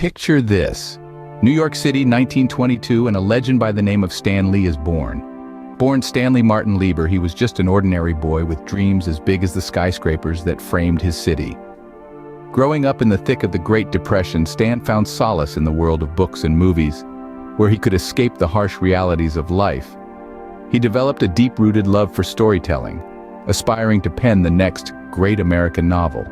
Picture this. New York City, 1922, and a legend by the name of Stan Lee is born. Born Stanley Martin Lieber, he was just an ordinary boy with dreams as big as the skyscrapers that framed his city. Growing up in the thick of the Great Depression, Stan found solace in the world of books and movies, where he could escape the harsh realities of life. He developed a deep-rooted love for storytelling, aspiring to pen the next great American novel.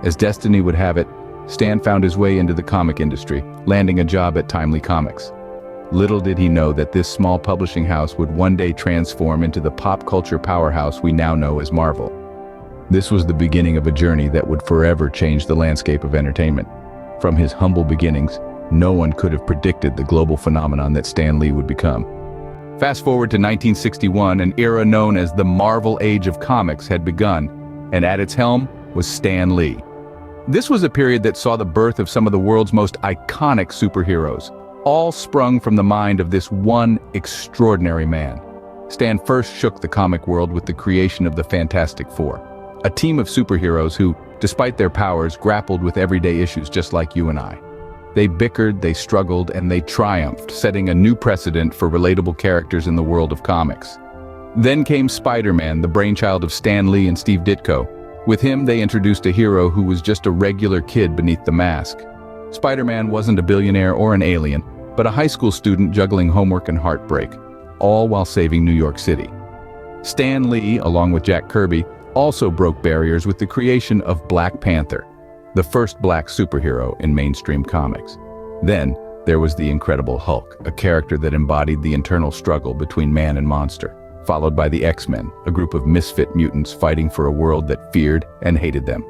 As destiny would have it, Stan found his way into the comic industry, landing a job at Timely Comics. Little did he know that this small publishing house would one day transform into the pop culture powerhouse we now know as Marvel. This was the beginning of a journey that would forever change the landscape of entertainment. From his humble beginnings, no one could have predicted the global phenomenon that Stan Lee would become. Fast forward to 1961, an era known as the Marvel Age of Comics had begun, and at its helm was Stan Lee. This was a period that saw the birth of some of the world's most iconic superheroes, all sprung from the mind of this one extraordinary man. Stan first shook the comic world with the creation of the Fantastic Four, a team of superheroes who, despite their powers, grappled with everyday issues just like you and I. They bickered, they struggled, and they triumphed, setting a new precedent for relatable characters in the world of comics. Then came Spider-Man, the brainchild of Stan Lee and Steve Ditko. With him, they introduced a hero who was just a regular kid beneath the mask. Spider-Man wasn't a billionaire or an alien, but a high school student juggling homework and heartbreak, all while saving New York City. Stan Lee, along with Jack Kirby, also broke barriers with the creation of Black Panther, the first black superhero in mainstream comics. Then, there was the Incredible Hulk, a character that embodied the internal struggle between man and monster, followed by the X-Men, a group of misfit mutants fighting for a world that feared and hated them.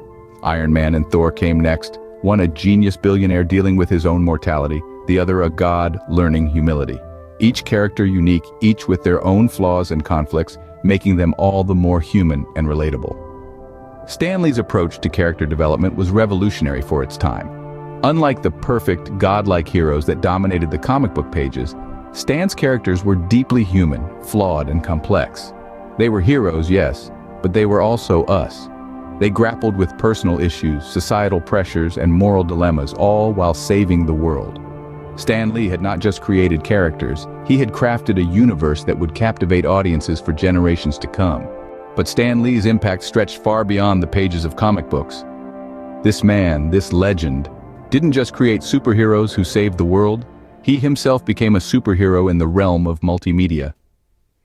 Iron Man and Thor came next, one a genius billionaire dealing with his own mortality, the other a god learning humility. Each character unique, each with their own flaws and conflicts, making them all the more human and relatable. Stan Lee's approach to character development was revolutionary for its time. Unlike the perfect, godlike heroes that dominated the comic book pages, Stan's characters were deeply human, flawed, and complex. They were heroes, yes, but they were also us. They grappled with personal issues, societal pressures, and moral dilemmas, all while saving the world. Stan Lee had not just created characters, he had crafted a universe that would captivate audiences for generations to come. But Stan Lee's impact stretched far beyond the pages of comic books. This man, this legend, didn't just create superheroes who saved the world. He himself became a superhero in the realm of multimedia.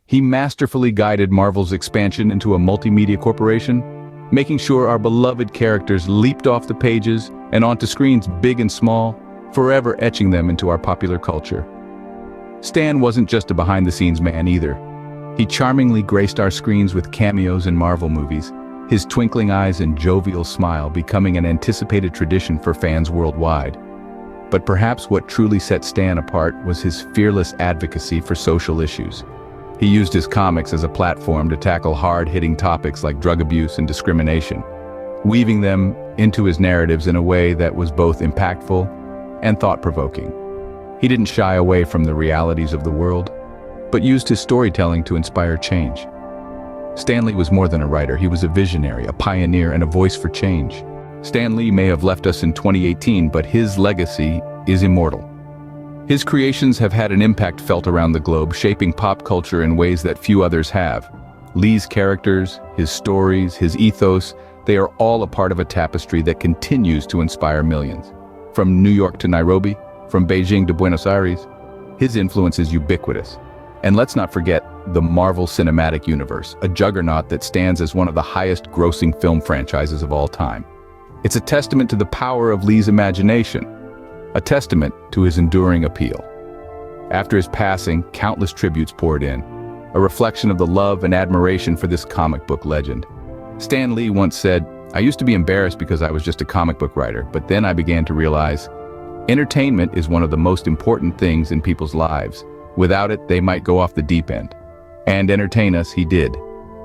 He masterfully guided Marvel's expansion into a multimedia corporation, making sure our beloved characters leaped off the pages and onto screens big and small, forever etching them into our popular culture. Stan wasn't just a behind-the-scenes man either. He charmingly graced our screens with cameos in Marvel movies, his twinkling eyes and jovial smile becoming an anticipated tradition for fans worldwide. But perhaps what truly set Stan apart was his fearless advocacy for social issues. He used his comics as a platform to tackle hard-hitting topics like drug abuse and discrimination, weaving them into his narratives in a way that was both impactful and thought-provoking. He didn't shy away from the realities of the world, but used his storytelling to inspire change. Stan Lee was more than a writer, he was a visionary, a pioneer, and a voice for change. Stan Lee may have left us in 2018, but his legacy is immortal. His creations have had an impact felt around the globe, shaping pop culture in ways that few others have. Lee's characters, his stories, his ethos, they are all a part of a tapestry that continues to inspire millions. From New York to Nairobi, from Beijing to Buenos Aires, his influence is ubiquitous. And let's not forget the Marvel Cinematic Universe, a juggernaut that stands as one of the highest-grossing film franchises of all time. It's a testament to the power of Lee's imagination, a testament to his enduring appeal. After his passing, countless tributes poured in, a reflection of the love and admiration for this comic book legend. Stan Lee once said, "I used to be embarrassed because I was just a comic book writer, but then I began to realize entertainment is one of the most important things in people's lives. Without it, they might go off the deep end." And entertain us, he did.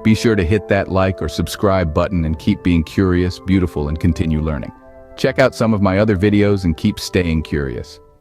Be sure to hit that like or subscribe button and keep being curious, beautiful, and continue learning. Check out some of my other videos and keep staying curious.